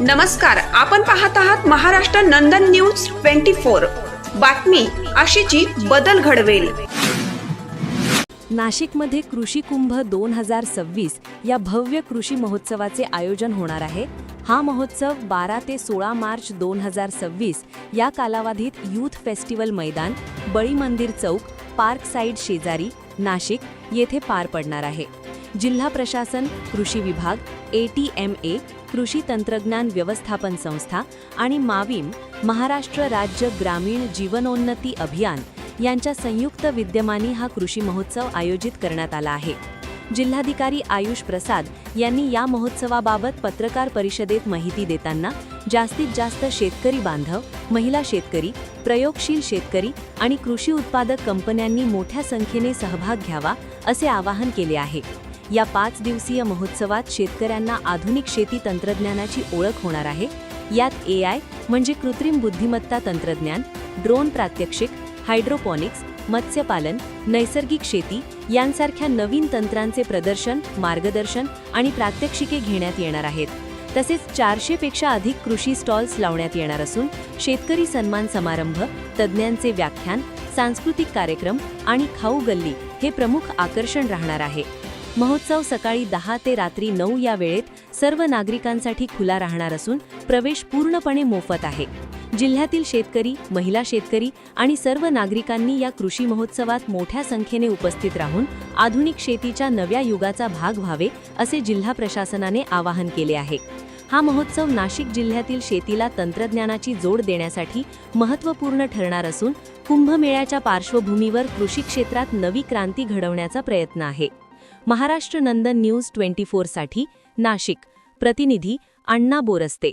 नमस्कार, आपण पाहत आहात महाराष्ट्र नंदन न्यूज 24। बातमी अशीची बदल घडवेल। नाशिकमध्ये कृषी कुंभ 2026 या भव्य कृषी महोत्सवाचे आयोजन होणार आहे। हा महोत्सव 12 ते 16 मार्च 2026 या कालावधीत यूथ फेस्टिवल मैदान, बळी मंदिर चौक, पार्क साइड शेजारी, नाशिक येथे पार पडणार आहे। जिल्हा प्रशासन, कृषी विभाग, ATMA, कृषी तंत्रज्ञान व्यवस्थापन संस्था आणि माविम, महाराष्ट्र राज्य ग्रामीण जीवनोन्नती अभियान यांच्या संयुक्त विद्यमानी हा कृषी महोत्सव आयोजित करण्यात आला आहे। जिल्हाधिकारी आयुष प्रसाद यांनी या महोत्सवाबाबत पत्रकार परिषदेत माहिती देताना जास्तीत जास्त शेतकरी बांधव, महिला शेतकरी, प्रयोगशील शेतकरी आणि कृषी उत्पादक कंपन्यांनी मोठ्या संख्येने सहभाग घ्यावा असे आवाहन केले आहे। या 5 दिवसीय महोत्सवात शेतकऱ्यांना आधुनिक शेती तंत्रज्ञानाची ओळख होणार आहे। यात AI म्हणजे कृत्रिम बुद्धिमत्ता तंत्रज्ञान, ड्रोन प्रात्यक्षिक, हायड्रोपॉनिक्स, मत्स्यपालन, नैसर्गिक शेती यांसारख्या नवीन तंत्रांचे प्रदर्शन, मार्गदर्शन आणि प्रात्यक्षिके घेण्यात येणार आहेत। तसेच 400 पेक्षा अधिक कृषी स्टॉल्स लावण्यात येणार असून शेतकरी सन्मान समारंभ, तज्ज्ञांचे व्याख्यान, सांस्कृतिक कार्यक्रम आणि खाऊ गल्ली हे प्रमुख आकर्षण राहणार आहे। महोत्सव सकाळी 10 ते रात्री 9 या वेळेत सर्व नागरिकांसाठी खुला राहणार असून प्रवेश पूर्णपणे मोफत आहे। जिल्ह्यातील शेतकरी, महिला शेतकरी आणि सर्व नागरिकांनी या कृषी महोत्सवात मोठ्या संख्येने उपस्थित राहून आधुनिक शेतीच्या नव्या युगाचा भाग व्हावे असे जिल्हा प्रशासनाने आवाहन केले आहे। हा महोत्सव नाशिक जिल्ह्यातील शेतीला तंत्रज्ञानाची जोड देण्यासाठी महत्त्वपूर्ण ठरणार असून कुंभमेळ्याच्या पार्श्वभूमीवर कृषी क्षेत्रात नवी क्रांती घडवण्याचा प्रयत्न आहे। महाराष्ट्र नंदन न्यूज 24 साठी नाशिक, प्रतिनिधी अण्णा बोरस्ते।